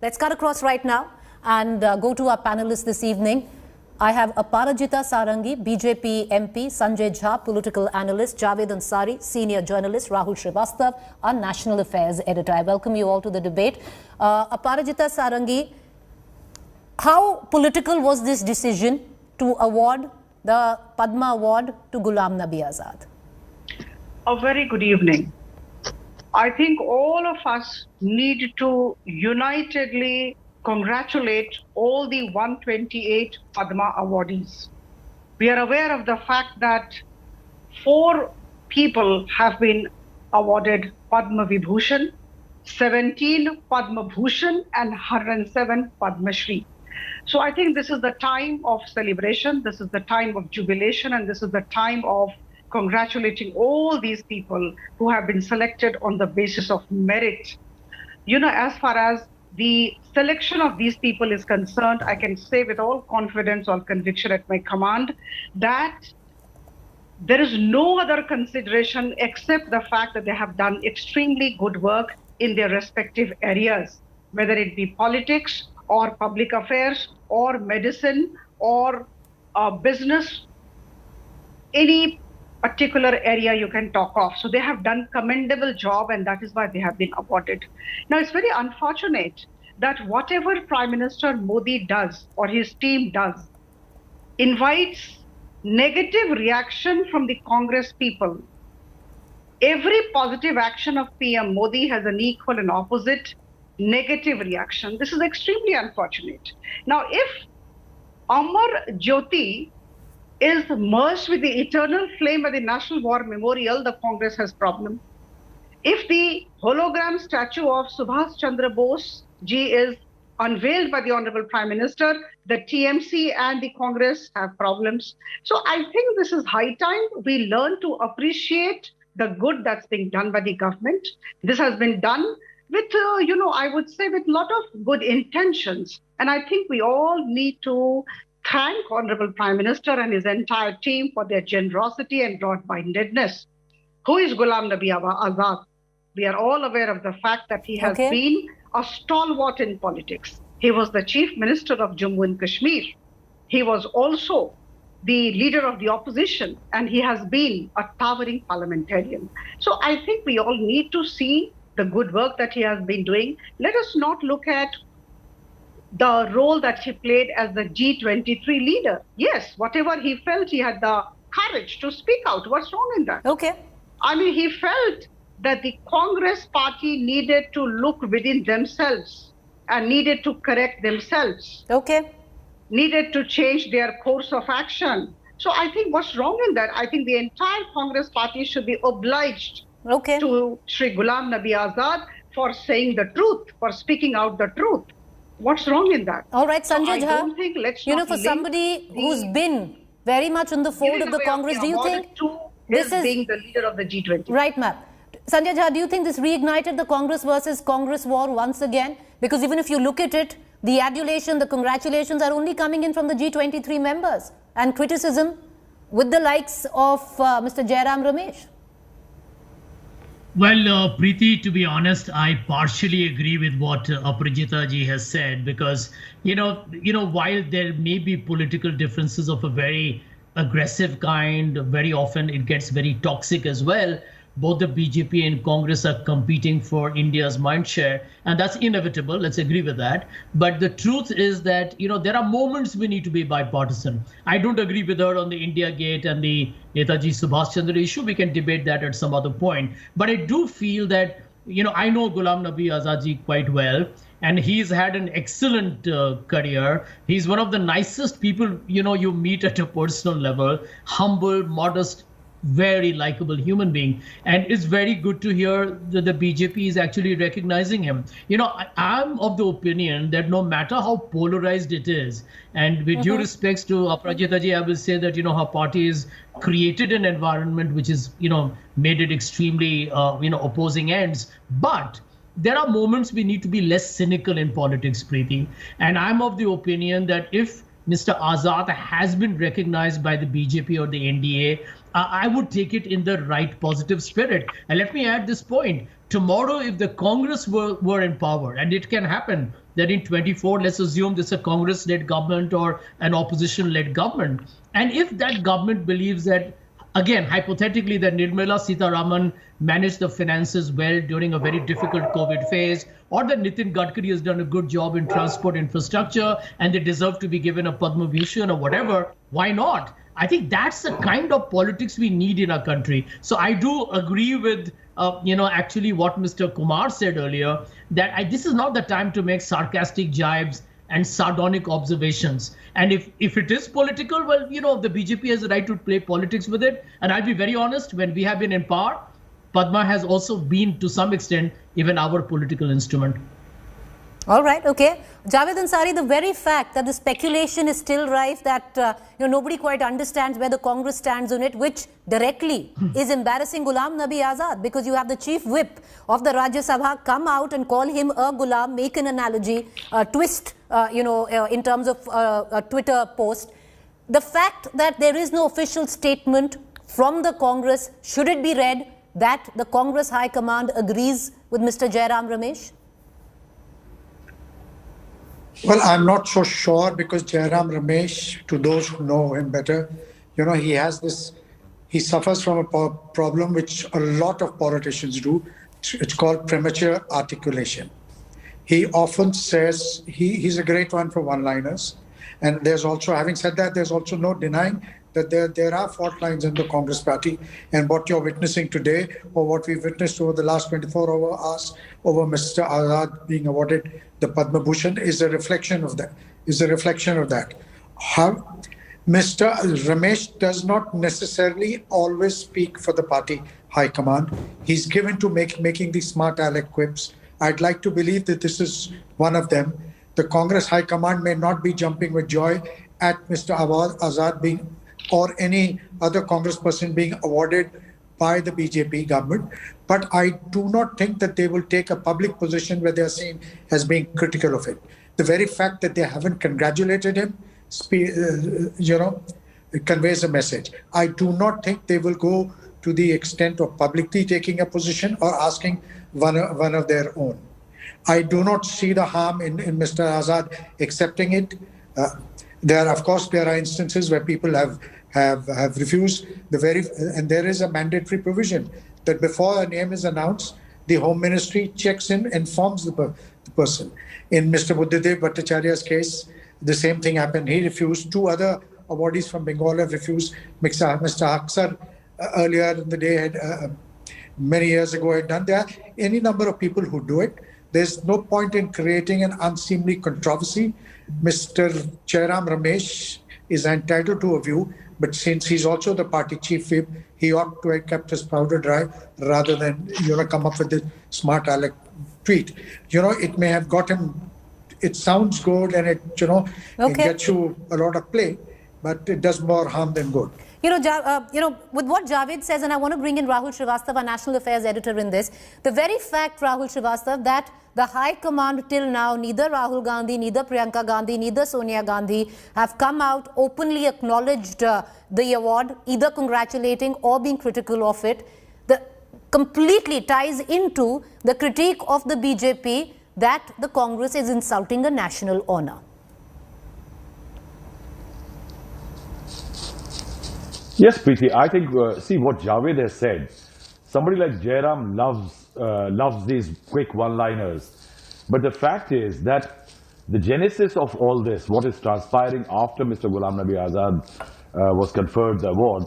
Let's cut across right now and go to our panelists this evening. I have Aparajita Sarangi, BJP MP, Sanjay Jha, political analyst, Javed Ansari, senior journalist, Rahul Srivastava, our national affairs editor. I welcome you all to the debate. Aparajita Sarangi, how political was this decision to award the Padma Award to Ghulam Nabi Azad? A very good evening. I think all of us need to unitedly congratulate all the 128 Padma awardees. We are aware of the fact that 4 people have been awarded Padma Vibhushan, 17 Padma Bhushan and 107 Padma Shri. So I think this is the time of celebration, this is the time of jubilation, and this is the time of congratulating all these people who have been selected on the basis of merit. You know, as far as the selection of these people is concerned, I can say with all confidence or conviction at my command that there is no other consideration except the fact that they have done extremely good work in their respective areas, whether it be politics or public affairs or medicine or business, any particular area you can talk of. So they have done commendable job, and that is why they have been awarded. Now, it's very unfortunate that whatever Prime Minister Modi does or his team does invites negative reaction from the Congress people. Every positive action of PM Modi has an equal and opposite negative reaction. This is extremely unfortunate. Now, if Amar Jyoti is merged with the eternal flame at the National War Memorial, the Congress has problem. If the hologram statue of Subhash Chandra Bose ji is unveiled by the Honorable Prime Minister, the TMC and the Congress have problems. So I think this is high time we learn to appreciate the good that's being done by the government. This has been done with, I would say with a lot of good intentions. And I think we all need to thank Honorable Prime Minister and his entire team for their generosity and broad-mindedness. Who is Ghulam Nabi Azad? We are all aware of the fact that he has been a stalwart in politics. He was the Chief Minister of Jammu and Kashmir. He was also the leader of the opposition, and he has been a towering parliamentarian. So I think we all need to see the good work that he has been doing. Let us not look at the role that he played as the G23 leader. Yes, whatever he felt, he had the courage to speak out. What's wrong in that? Okay. I mean, he felt that the Congress party needed to look within themselves and needed to correct themselves. Okay. Needed to change their course of action. So I think what's wrong in that? I think the entire Congress party should be obliged to Shri Ghulam Nabi Azad for saying the truth, for speaking out the truth. What's wrong in that? All right, Sanjay Jha, for somebody who's been very much in the fold of the Congress, do you think this is being the leader of the G20? Right, ma'am. Sanjay Jha, do you think this reignited the Congress versus Congress war once again? Because even if you look at it, the adulation, the congratulations are only coming in from the G23 members, and criticism with the likes of Mr. Jairam, Ramesh. Well, Preeti, to be honest, I partially agree with what Aparajita ji has said, because, while there may be political differences of a very aggressive kind, very often it gets very toxic as well. Both the BJP and Congress are competing for India's mindshare, and that's inevitable. Let's agree with that. But the truth is that, there are moments we need to be bipartisan. I don't agree with her on the India Gate and the Netaji Subhash Chandra issue. We can debate that at some other point. But I do feel that, I know Ghulam Nabi Azad ji quite well, and he's had an excellent career. He's one of the nicest people, you meet at a personal level, humble, modest, very likable human being. And it's very good to hear that the BJP is actually recognizing him. I'm of the opinion that no matter how polarized it is, and with due respects to Aparajita ji, I will say that, her party has created an environment which is, made it extremely, opposing ends. But there are moments we need to be less cynical in politics, Preeti. And I'm of the opinion that if Mr. Azad has been recognized by the BJP or the NDA I would take it in the right positive spirit. And let me add this point. Tomorrow, if the Congress were in power, and it can happen that in 24, let's assume this is a Congress-led government or an opposition-led government. And if that government believes that, again, hypothetically, that Nirmala Sitharaman managed the finances well during a very difficult COVID phase, or that Nitin Gadkari has done a good job in transport infrastructure and they deserve to be given a Padma Bhushan or whatever, why not? I think that's the kind of politics we need in our country. So I do agree with, actually what Mr. Kumar said earlier, that this is not the time to make sarcastic jibes and sardonic observations. And if it is political, well, the BJP has the right to play politics with it. And I'll be very honest, when we have been in power, Padma has also been, to some extent, even our political instrument. All right, okay. Javed Ansari, the very fact that the speculation is still rife, that nobody quite understands where the Congress stands on it, which directly is embarrassing Ghulam Nabi Azad, because you have the chief whip of the Rajya Sabha come out and call him a Ghulam, make an analogy, twist, in terms of a Twitter post. The fact that there is no official statement from the Congress, should it be read that the Congress High Command agrees with Mr. Jairam, Ramesh? Well, I'm not so sure, because Jairam Ramesh, to those who know him better, he suffers from a problem which a lot of politicians do. It's called premature articulation. He often says, he's a great one for one-liners. And there's also, having said that, there's also no denying that there are fault lines in the Congress party, and what you're witnessing today, or what we've witnessed over the last 24 hours over Mr. Azad being awarded the Padma Bhushan, is a reflection of that. Mr. Ramesh does not necessarily always speak for the party high command. He's given to making these smart aleck quips. I'd like to believe that this is one of them. The Congress high command may not be jumping with joy at Mr. Azad being, or any other congressperson being awarded by the BJP government. But I do not think that they will take a public position where they are seen as being critical of it. The very fact that they haven't congratulated him, it conveys a message. I do not think they will go to the extent of publicly taking a position or asking one of their own. I do not see the harm in Mr. Azad accepting it. There are instances where people have refused and there is a mandatory provision that before a name is announced, the Home Ministry checks in, informs the person. In Mr. Buddhadeb Bhattacharya's case, the same thing happened. He refused. Two other awardees from Bengal have refused. Mr. Aksar earlier in the day, many years ago, had done. There are any number of people who do it. There's no point in creating an unseemly controversy. Mr. Jairam Ramesh is entitled to a view, but since he's also the party chief whip, he ought to have kept his powder dry rather than come up with this smart aleck tweet. It may have got him. It sounds good and it gets you a lot of play, but it does more harm than good. With what Javed says, and I want to bring in Rahul Srivastava, National Affairs Editor, in this, the very fact, Rahul Srivastava, that the High Command till now, neither Rahul Gandhi, neither Priyanka Gandhi, neither Sonia Gandhi have come out, openly acknowledged the award, either congratulating or being critical of it, completely ties into the critique of the BJP that the Congress is insulting a national honor. Yes, Preeti, I think, see what Javed has said. Somebody like Jairam loves these quick one-liners. But the fact is that the genesis of all this, what is transpiring after Mr. Ghulam Nabi Azad was conferred the award,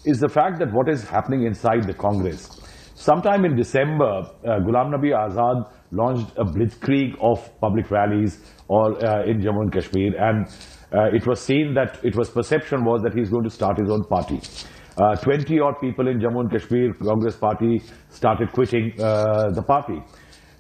is the fact that what is happening inside the Congress. Sometime in December, Ghulam Nabi Azad launched a blitzkrieg of public rallies in Jammu and Kashmir, and it was seen that perception was that he's going to start his own party. 20 odd people in Jammu and Kashmir Congress party started quitting the party.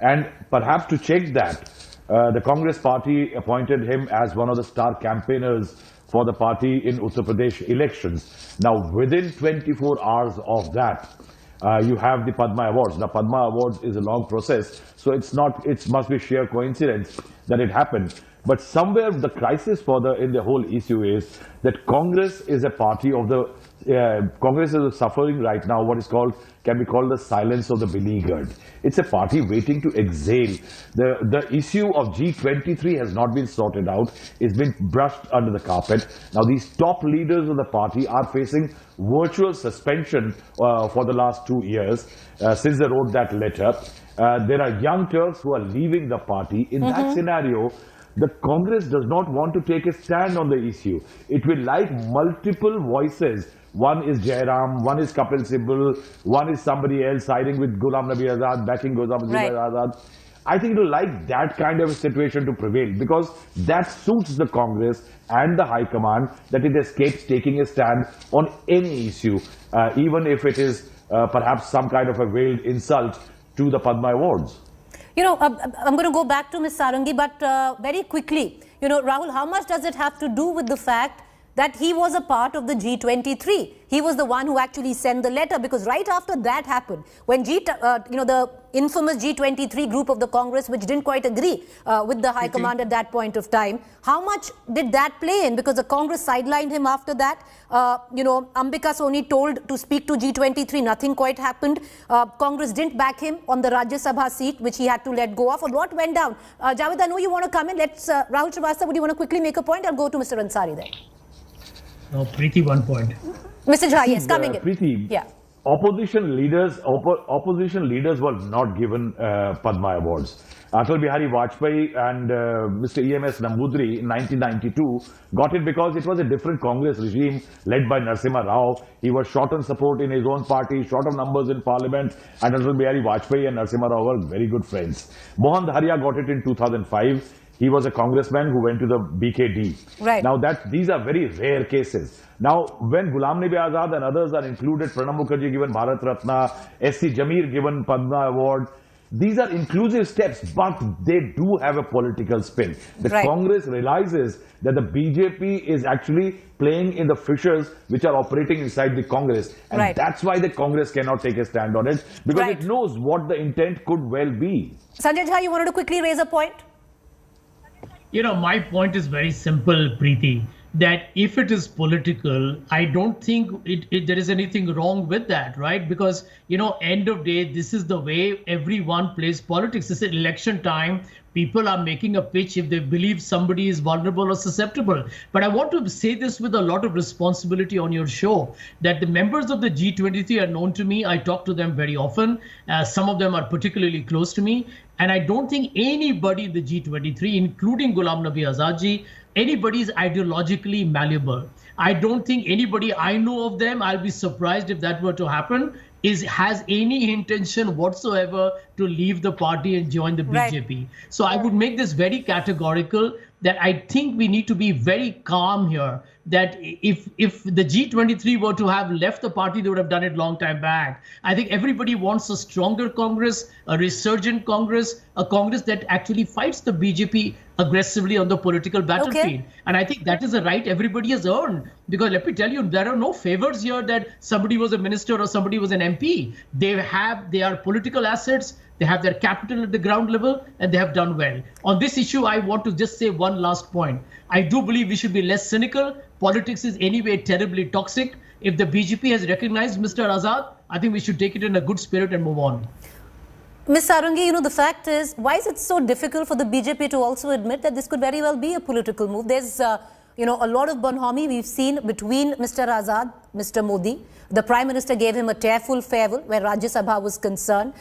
And perhaps to check that, the Congress party appointed him as one of the star campaigners for the party in Uttar Pradesh elections. Now, within 24 hours of that, you have the Padma Awards. Now, Padma Awards is a long process, so it must be sheer coincidence that it happened. But somewhere the crisis in the whole issue is that Congress is a party of the Congress is suffering right now what is called, can be called the silence of the beleaguered. It's a party waiting to exhale. The issue of G23 has not been sorted out. It's been brushed under the carpet. Now these top leaders of the party are facing virtual suspension for the last 2 years since they wrote that letter. There are young Turks who are leaving the party. In that scenario, the Congress does not want to take a stand on the issue. It will like multiple voices. One is Jairam, one is Kapil Sibal, one is somebody else siding with Ghulam Nabi Azad, backing Ghulam Nabi Azad. I think it will like that kind of a situation to prevail because that suits the Congress and the High Command, that it escapes taking a stand on any issue, even if it is perhaps some kind of a veiled insult to the Padma Awards. You know, I'm going to go back to Ms. Sarangi, but very quickly, you know, Rahul, how much does it have to do with the fact that he was a part of the G23? He was the one who actually sent the letter, because right after that happened, when the infamous G23 group of the Congress, which didn't quite agree with the High Command at that point of time, how much did that play in? Because the Congress sidelined him after that. Ambika Soni told to speak to G23, nothing quite happened. Congress didn't back him on the Rajya Sabha seat, which he had to let go of. Or what went down? Javed, I know you want to come in. Let's, Rahul Srivastava, would you want to quickly make a point? I'll go to Mr. Ansari there. No, Preeti, one point. Mr. Jha, yes, coming in. Preeti, yeah. Opposition leaders were not given Padma Awards. Atal Bihari Vajpayee and Mr. E.M.S. Nambudri in 1992 got it because it was a different Congress regime led by Narasimha Rao. He was short on support in his own party, short on numbers in parliament, and Atal Bihari Vajpayee and Narasimha Rao were very good friends. Mohan Dharia got it in 2005. He was a congressman who went to the BKD. Right. Now these are very rare cases. Now when Ghulam Nabi Azad and others are included, Pranab Mukherjee given Bharat Ratna, S.C. Jamir given Padma Award, these are inclusive steps, but they do have a political spin. The Congress realizes that the BJP is actually playing in the fissures which are operating inside the Congress. And that's why the Congress cannot take a stand on it, because it knows what the intent could well be. Sanjay Jha, you wanted to quickly raise a point? You know, my point is very simple, Preeti, that if it is political, I don't think there is anything wrong with that, right? Because, you know, end of day, this is the way everyone plays politics. It's election time. People are making a pitch if they believe somebody is vulnerable or susceptible. But I want to say this with a lot of responsibility on your show, that the members of the G23 are known to me. I talk to them very often. Some of them are particularly close to me. And I don't think anybody in the G23, including Ghulam Nabi Azad ji, anybody is ideologically malleable. I don't think anybody, I know of them, I'll be surprised if that were to happen, has any intention whatsoever to leave the party and join the BJP. So I would make this very categorical, that I think we need to be very calm here, that if the G23 were to have left the party, they would have done it long time back. I think everybody wants a stronger Congress, a resurgent Congress, a Congress that actually fights the BJP aggressively on the political battlefield. And I think that is a right everybody has earned. Because let me tell you, there are no favors here that somebody was a minister or somebody was an MP. They are political assets. They have their capital at the ground level, and they have done well. On this issue, I want to just say one last point. I do believe we should be less cynical. Politics is anyway terribly toxic. If the BJP has recognized Mr. Azad, I think we should take it in a good spirit and move on. Ms. Sarangi, you know, the fact is, why is it so difficult for the BJP to also admit that this could very well be a political move? There's, a lot of bonhomie we've seen between Mr. Azad, Mr. Modi. The Prime Minister gave him a tearful farewell where Rajya Sabha was concerned.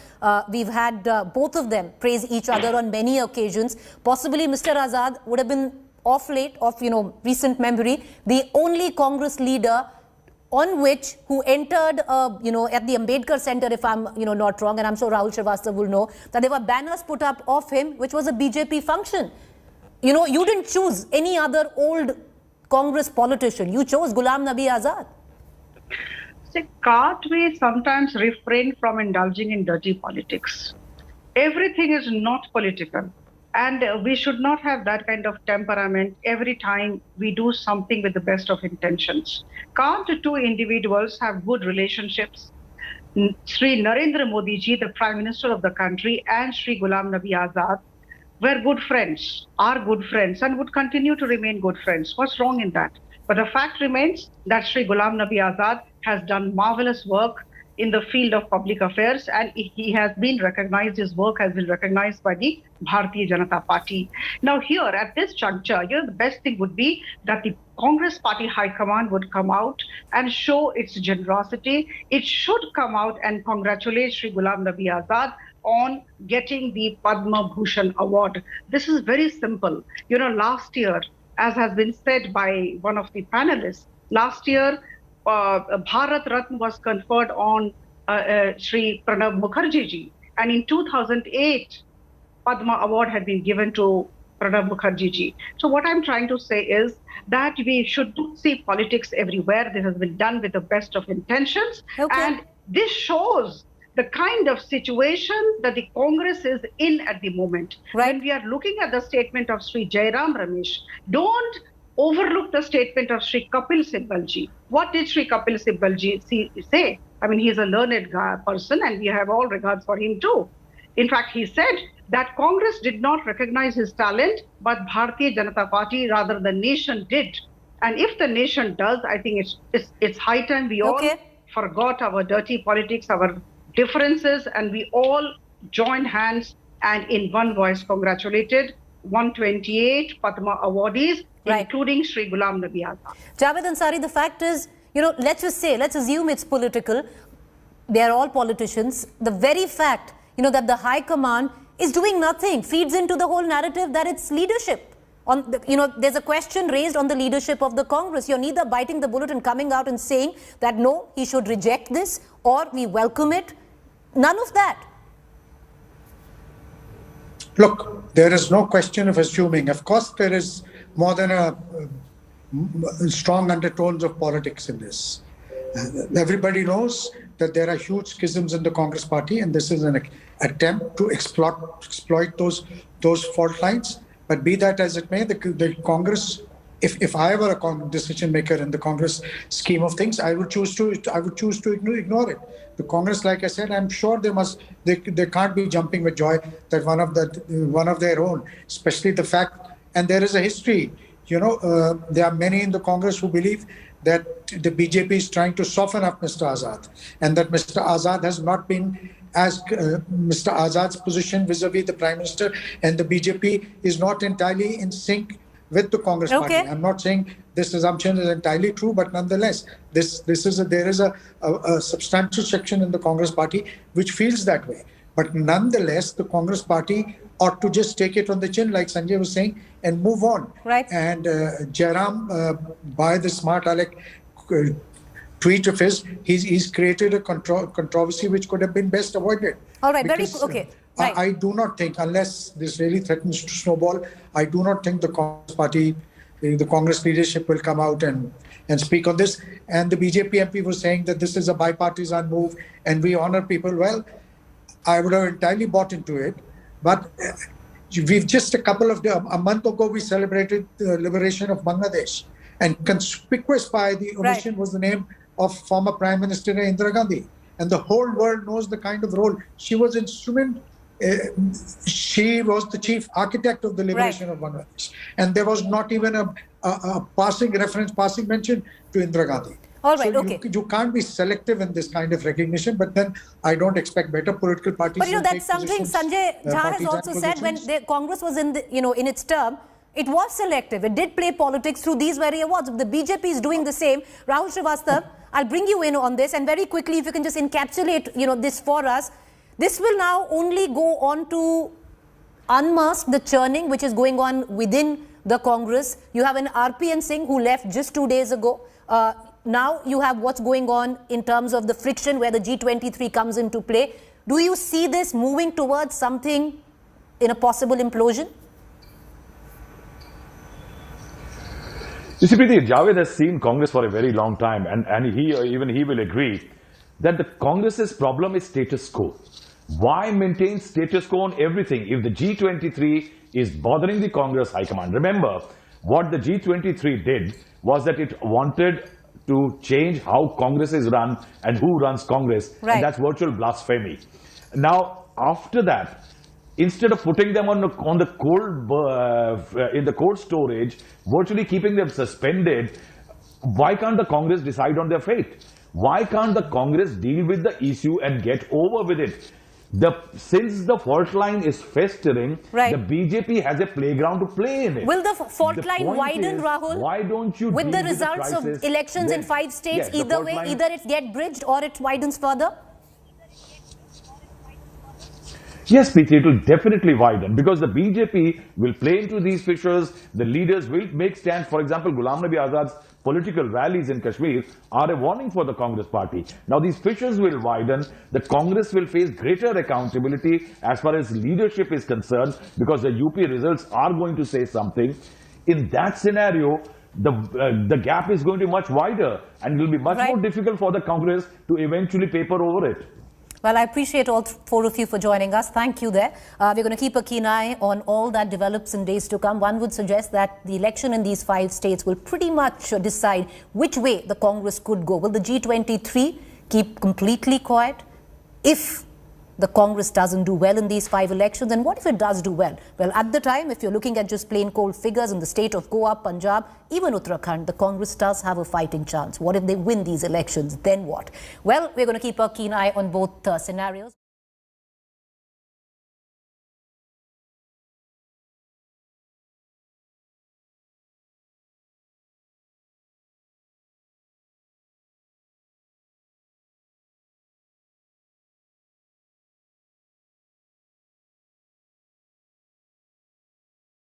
We've had both of them praise each other on many occasions. Possibly Mr. Azad would have been of late, recent memory, the only Congress leader who entered, at the Ambedkar Center, if I'm, not wrong, and I'm sure Rahul Srivastava will know, that there were banners put up of him, which was a BJP function. You know, you didn't choose any other old Congress politician. You chose Ghulam Nabi Azad. See, can't we sometimes refrain from indulging in dirty politics? Everything is not political. And we should not have that kind of temperament every time we do something with the best of intentions. Can't two individuals have good relationships? Sri Narendra Modi ji, the Prime Minister of the country, and Sri Ghulam Nabi Azad were good friends, are good friends, and would continue to remain good friends. What's wrong in that? But the fact remains that Sri Ghulam Nabi Azad has done marvelous work in the field of public affairs, and he has been recognized, his work has been recognized by the Bharatiya Janata Party. Now here, at this juncture, the best thing would be that the Congress Party High Command would come out and show its generosity. It should come out and congratulate Sri Ghulam Nabi Azad on getting the Padma Bhushan award. This is very simple. Last year, as has been said by one of the panelists, last year, Bharat Ratna was conferred on Sri Pranab Mukherjee ji, and in 2008, Padma Award had been given to Pranab Mukherjee ji. So what I'm trying to say is that we should see politics everywhere. This has been done with the best of intentions, and this shows the kind of situation that the Congress is in at the moment. Right. When we are looking at the statement of Sri Jairam, Ramesh, don't overlook the statement of Sri Kapil Sibal ji. What did Sri Kapil Sibal ji say? I mean, he's a learned person and we have all regards for him too. In fact, he said that Congress did not recognize his talent, but Bharatiya Janata Party, rather the nation did. And if the nation does, I think it's high time we all forgot our dirty politics, our differences, and we all joined hands and in one voice congratulated 128 Padma awardees, including Sri Ghulam Nabi Azad. Javed Ansari, the fact is, let's assume it's political. They are all politicians. The very fact, that the High Command is doing nothing feeds into the whole narrative that it's leadership. There's a question raised on the leadership of the Congress. You're neither biting the bullet and coming out and saying that no, he should reject this or we welcome it. None of that. Look, there is no question of assuming. Of course, there is more than a strong undertones of politics in this. Everybody knows that there are huge schisms in the Congress party, and this is an attempt to exploit those fault lines. But be that as it may, the Congress, if I were a decision maker in the Congress scheme of things, I would choose to ignore it. The Congress, like I said, I'm sure they can't be jumping with joy that one of their own, especially the fact, and there is a history. There are many in the Congress who believe that the BJP is trying to soften up Mr. Azad, and that Mr. Azad has not been as Mr. Azad's position vis-a-vis the Prime Minister, and the BJP is not entirely in sync with the Congress party. I'm not saying this assumption is entirely true, but nonetheless, there is a substantial section in the Congress party which feels that way. But nonetheless, the Congress party ought to just take it on the chin, like Sanjay was saying, and move on. Right. And Jairam, by the smart aleck tweet of his, he's created a controversy which could have been best avoided. All right, because, okay. Right. I do not think, unless this really threatens to snowball, I do not think the Congress party, the Congress leadership will come out and speak on this. And the BJP MP was saying that this is a bipartisan move and we honor people. Well, I would have entirely bought into it. But we've just a month ago, we celebrated the liberation of Bangladesh. And conspicuous by the omission was the name of former Prime Minister Indira Gandhi. And the whole world knows the kind of role she was she was the chief architect of the liberation of Bangladesh. And there was not even a passing mention to Indira Gandhi. All right, so you can't be selective in this kind of recognition, but then I don't expect better political parties. But that's something Sanjay Jha has also said when the Congress was in in its term. It was selective. It did play politics through these very awards. The BJP is doing the same. Rahul Srivastava, I'll bring you in on this, and very quickly, if you can just encapsulate this for us. This will now only go on to unmask the churning which is going on within the Congress. You have an RPN Singh who left just 2 days ago. Now you have what's going on in terms of the friction where the G23 comes into play. Do you see this moving towards something in a possible implosion? You see, Preeti, Javed has seen Congress for a very long time, and even he will agree that the Congress's problem is status quo. Why maintain status quo on everything if the G23 is bothering the Congress High Command? Remember, what the G23 did was that it wanted to change how Congress is run and who runs Congress, and that's virtual blasphemy. Now, after that, instead of putting them on the cold in the cold storage, virtually keeping them suspended, why can't the Congress decide on their fate? Why can't the Congress deal with the issue and get over with it? Since the fault line is festering, right, the BJP has a playground to play in it. Will the fault line widen, Rahul? Why don't you with the results of elections in 5 states? Yes, either way, either it gets bridged or it widens further? Yes, Preeti, it will definitely widen because the BJP will play into these fissures. The leaders will make stands. For example, Ghulam Nabi Azad's political rallies in Kashmir are a warning for the Congress party. Now, these fissures will widen. The Congress will face greater accountability as far as leadership is concerned because the UP results are going to say something. In that scenario, the gap is going to be much wider and it will be much more difficult for the Congress to eventually paper over it. Well, I appreciate all 4 of you for joining us. Thank you there. We're going to keep a keen eye on all that develops in days to come. One would suggest that the election in these 5 states will pretty much decide which way the Congress could go. Will the G23 keep completely quiet if the Congress doesn't do well in these 5 elections? And what if it does do well? Well, at the time, if you're looking at just plain cold figures in the state of Goa, Punjab, even Uttarakhand, the Congress does have a fighting chance. What if they win these elections? Then what? Well, we're going to keep a keen eye on both scenarios.